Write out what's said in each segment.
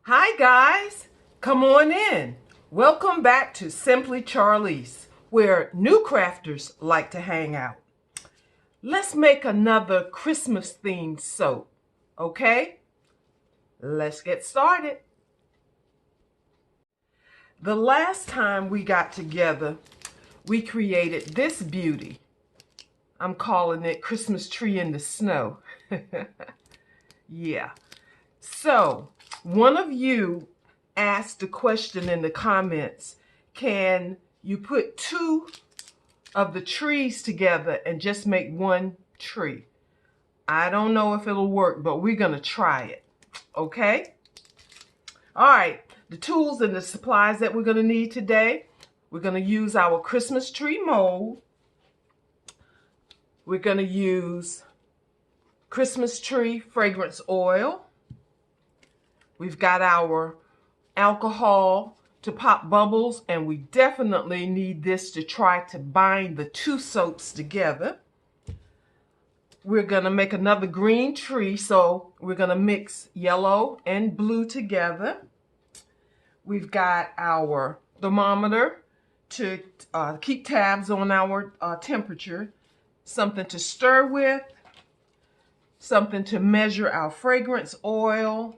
Hi guys, come on in. Welcome back to Simply Charlease, where new crafters like to hang out. Let's make another Christmas themed soap, okay? Let's get started. The last time we got together, we created this beauty. I'm calling it Christmas Tree in the Snow. Yeah. So, one of you asked a question in the comments, can you put two of the trees together and just make one tree? I don't know if it'll work, but we're going to try it, okay? All right, the tools and the supplies that we're going to need today, we're going to use our Christmas tree mold. We're going to use Christmas tree fragrance oil. We've got our alcohol to pop bubbles, and we definitely need this to try to bind the two soaps together. We're going to make another green tree, so we're going to mix yellow and blue together. We've got our thermometer to keep tabs on our temperature, something to stir with, something to measure our fragrance oil.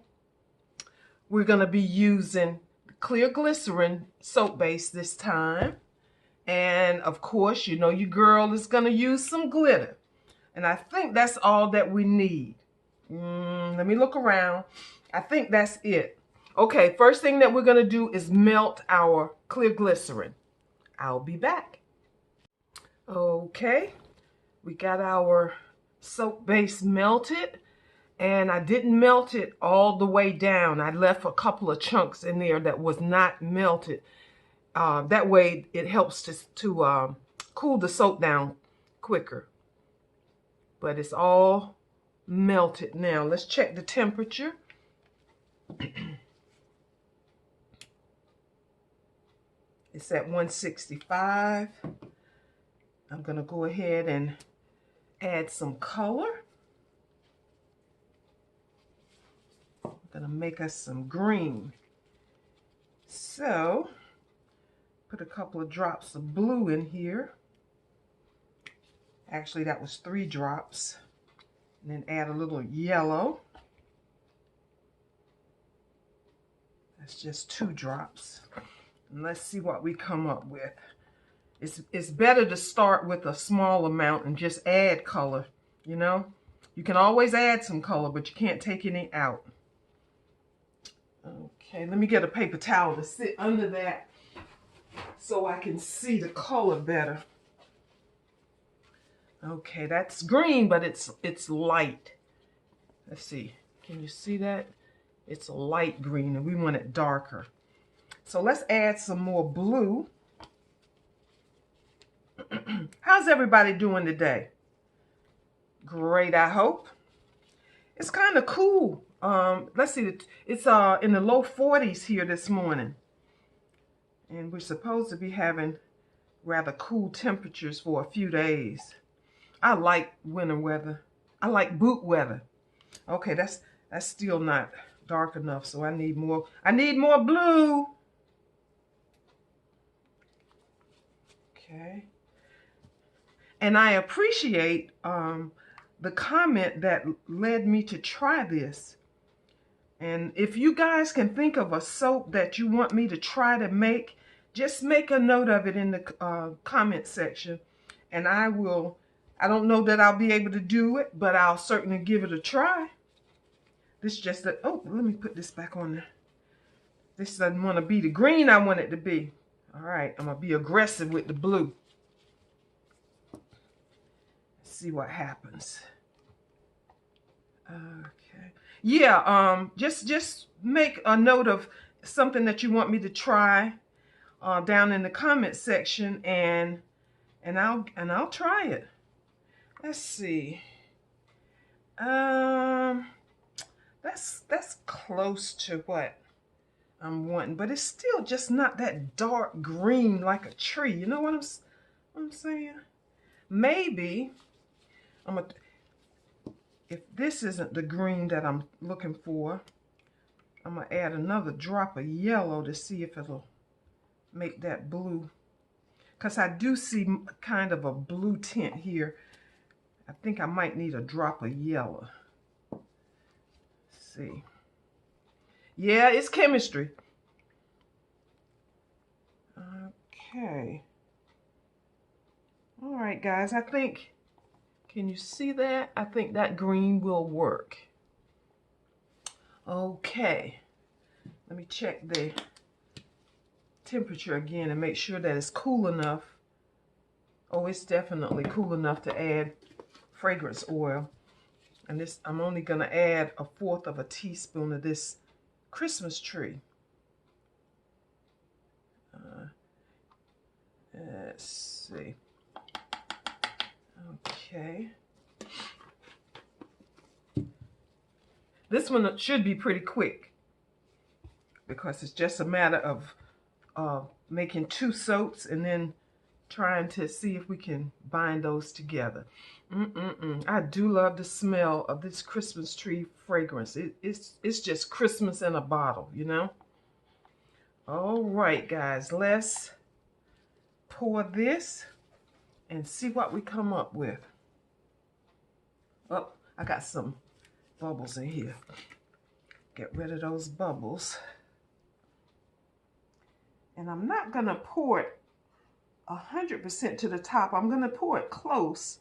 We're going to be using clear glycerin soap base this time. And of course, you know your girl is going to use some glitter. And I think that's all that we need. Let me look around. I think that's it. Okay, first thing that we're going to do is melt our clear glycerin. I'll be back. Okay, we got our soap base melted. And I didn't melt it all the way down. I left a couple of chunks in there that was not melted. That way it helps to cool the soap down quicker. But it's all melted now. Let's check the temperature. It's at 165. I'm going to go ahead and add some color. Gonna make us some green. So put a couple of drops of blue in here. Actually, that was 3 drops. And then add a little yellow. That's just 2 drops. And let's see what we come up with. It's better to start with a small amount and just add color, you know? You can always add some color, but you can't take any out. Okay, let me get a paper towel to sit under that so I can see the color better. Okay, that's green, but it's light. Let's see. Can you see that? It's a light green, and we want it darker. So let's add some more blue. How's everybody doing today? Great, I hope. It's kind of cool. Let's see, it's in the low 40s here this morning. And we're supposed to be having rather cool temperatures for a few days. I like winter weather. I like boot weather. Okay, that's still not dark enough, so I need more blue. Okay. And I appreciate the comment that led me to try this. And if you guys can think of a soap that you want me to try to make, just make a note of it in the comment section. And I don't know that I'll be able to do it, but I'll certainly give it a try. This just, oh, let me put this back on there. This doesn't want to be the green I want it to be. All right, I'm going to be aggressive with the blue. Let's see what happens. Okay. Yeah, just make a note of something that you want me to try down in the comment section, and I'll try it. Let's see. That's close to what I'm wanting, but it's still just not that dark green like a tree. You know what I'm saying? Maybe if this isn't the green that I'm looking for, I'm going to add another drop of yellow to see if it'll make that blue. Because I do see kind of a blue tint here. I think I might need a drop of yellow. Let's see. Yeah, it's chemistry. Okay. All right, guys. I think, can you see that? I think that green will work. Okay. Let me check the temperature again and make sure that it's cool enough. Oh, it's definitely cool enough to add fragrance oil. And this, I'm only going to add 1/4 of a teaspoon of this Christmas tree. Let's see. Okay. This one should be pretty quick because it's just a matter of making 2 soaps and then trying to see if we can bind those together. I do love the smell of this Christmas tree fragrance. It's just Christmas in a bottle, you know? All right, guys, let's pour this and see what we come up with. Oh, I got some bubbles in here. Get rid of those bubbles. And I'm not going to pour it 100% to the top. I'm going to pour it close,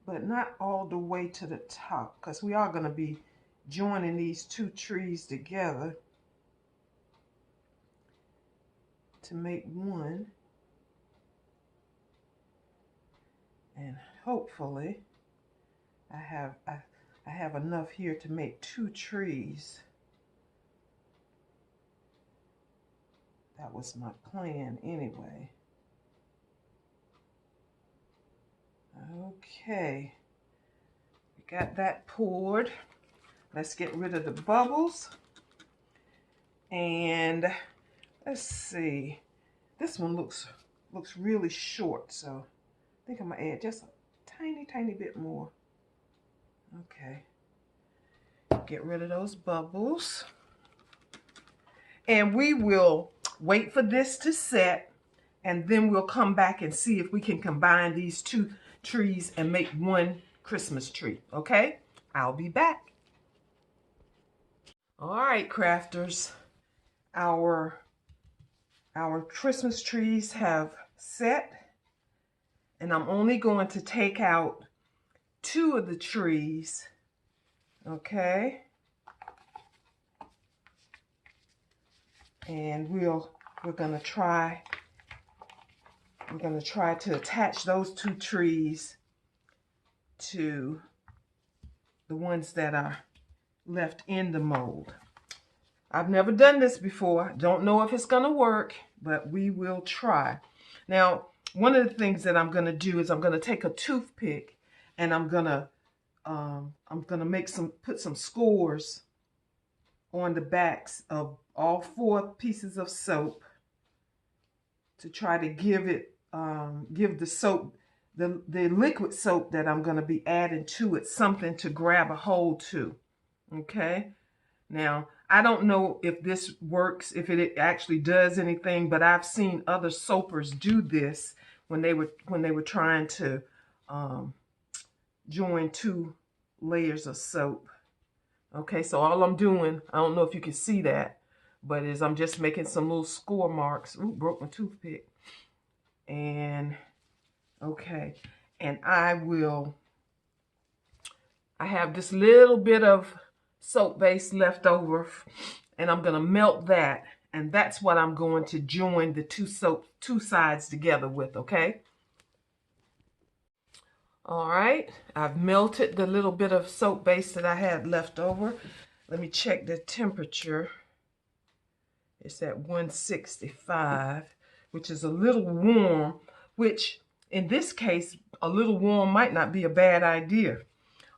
but not all the way to the top, because we are going to be joining these 2 trees together to make one. And hopefully I have enough here to make 2 trees. That was my plan anyway. Okay, we got that poured. Let's get rid of the bubbles. And let's see. This one looks really short, so I think I'm gonna add just a tiny bit more. Okay. Get rid of those bubbles. And we will wait for this to set, and then we'll come back and see if we can combine these 2 trees and make one Christmas tree. Okay? I'll be back. All right, crafters. Our Christmas trees have set, and I'm only going to take out 2 of the trees. Okay? And we're going to try to attach those 2 trees to the ones that are left in the mold. I've never done this before. Don't know if it's going to work, but we will try. Now, one of the things that I'm going to do is I'm going to take a toothpick and I'm going to put some scores on the backs of all 4 pieces of soap to try to give it, give the soap, the liquid soap that I'm going to be adding to it, something to grab a hold to. Okay. Now, I don't know if this works, if it actually does anything, but I've seen other soapers do this when they were trying to join 2 layers of soap. Okay, so all I'm doing, I don't know if you can see that, but is I'm just making some little score marks. Ooh, broke my toothpick. And okay, and I have this little bit of soap base left over, and I'm going to melt that, and that's what I'm going to join the 2 sides together with. Okay. All right, I've melted the little bit of soap base that I had left over. Let me check the temperature. It's at 165, which is a little warm, which in this case, a little warm might not be a bad idea.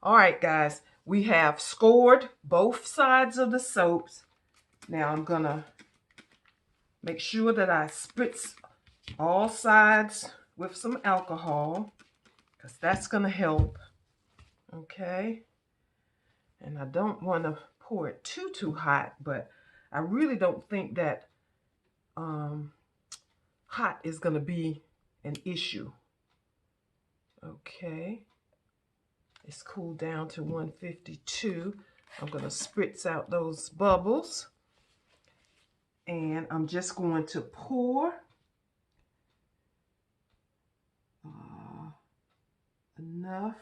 All right, guys, we have scored both sides of the soaps. Now I'm gonna make sure that I spritz all sides with some alcohol, because that's gonna help. Okay, and I don't want to pour it too hot, but I really don't think that hot is going to be an issue. Okay, it's cooled down to 152. I'm going to spritz out those bubbles, and I'm just going to pour enough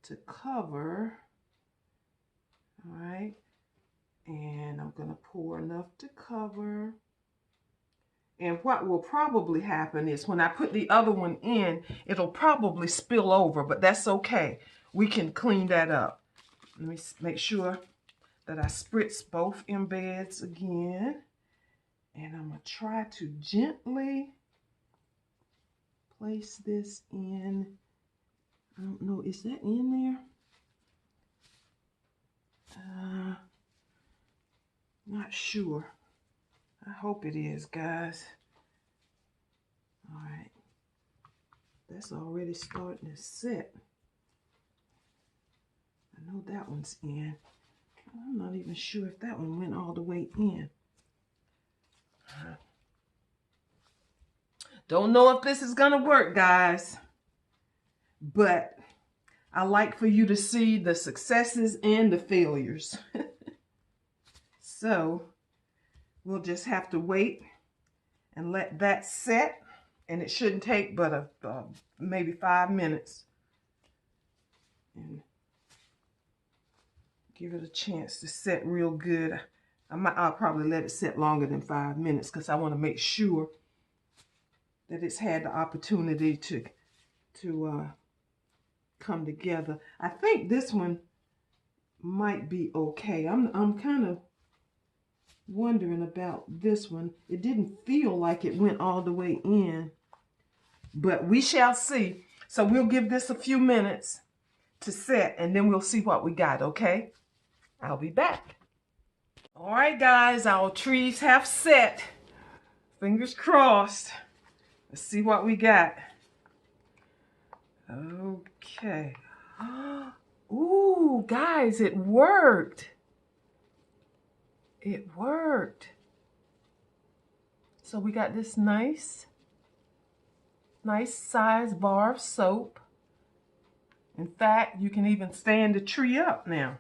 to cover. All right, and I'm going to pour enough to cover. And what will probably happen is when I put the other one in, it'll probably spill over, but that's okay. We can clean that up. Let me make sure that I spritz both embeds again. And I'm going to try to gently place this in. I don't know, is that in there? Not sure. I hope it is, guys. All right. That's already starting to set. I know that one's in. I'm not even sure if that one went all the way in. Don't know if this is gonna work, guys. But I like for you to see the successes and the failures. So we'll just have to wait and let that set, and it shouldn't take but maybe 5 minutes. And give it a chance to set real good. I'll probably let it set longer than 5 minutes because I want to make sure that it's had the opportunity to come together. I think this one might be okay. I'm kind of wondering about this one. It didn't feel like it went all the way in, but we shall see. So we'll give this a few minutes to set, and then we'll see what we got, okay? I'll be back. All right, guys, our trees have set. Fingers crossed. Let's see what we got. Okay. Ooh, guys, it worked. It worked. So we got this nice size bar of soap. In fact, you can even stand the tree up now.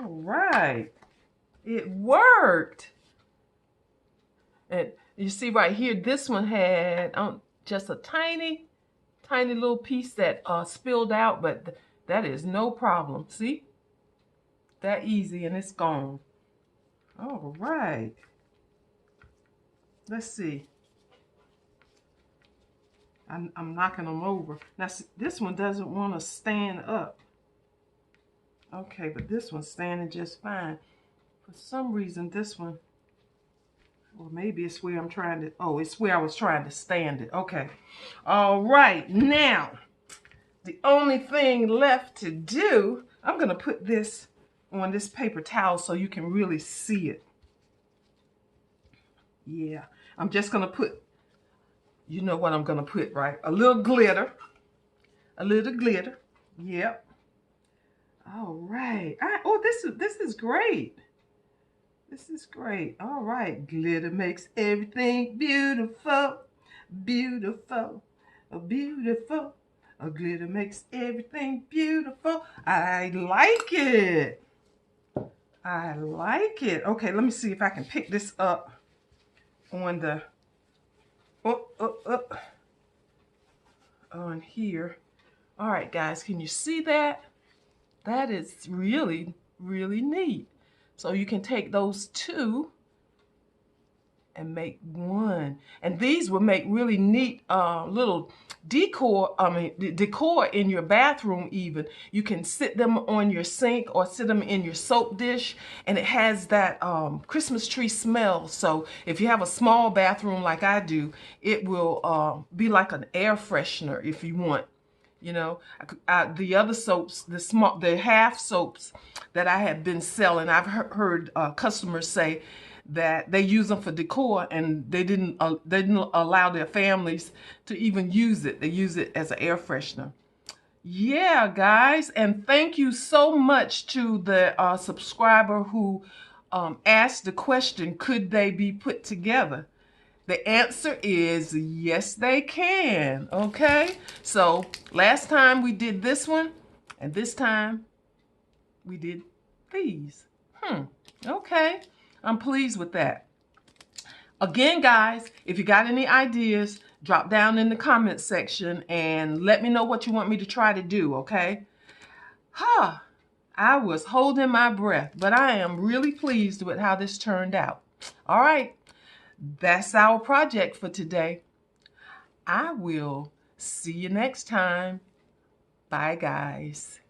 All right. It worked. And you see right here, this one had just a tiny little piece that spilled out, but that is no problem. See? That easy, and it's gone. All right. Let's see. I'm knocking them over. Now, see, this one doesn't want to stand up. Okay, but this one's standing just fine. For some reason, this one, or maybe it's where I'm trying to, oh, it's where I was trying to stand it. Okay. All right. Now, the only thing left to do, I'm going to put this on this paper towel so you can really see it. Yeah, I'm just going to put, you know what I'm going to put, right? A little glitter. A little glitter. Yep. All right. Oh, this is great. This is great. All right. Glitter makes everything beautiful. Beautiful. Beautiful. Glitter makes everything beautiful. I like it. I like it. Okay, let me see if I can pick this up on the on here. All right, guys, can you see that? That is really, really neat. So you can take those two and make one. And these will make really neat little decor in your bathroom even. You can sit them on your sink or sit them in your soap dish, and it has that Christmas tree smell. So if you have a small bathroom like I do, it will be like an air freshener if you want. You know, the other soaps, the half soaps that I have been selling, I've heard customers say that they use them for decor, and they didn't allow their families to even use it. They use it as an air freshener. Yeah, guys, and thank you so much to the subscriber who asked the question, could they be put together? The answer is yes, they can. Okay, so last time we did this one, and this time we did these. Okay, I'm pleased with that. Again, guys, if you got any ideas, drop down in the comment section and let me know what you want me to try to do, okay? I was holding my breath, but I am really pleased with how this turned out. All right, that's our project for today. I will see you next time. Bye, guys.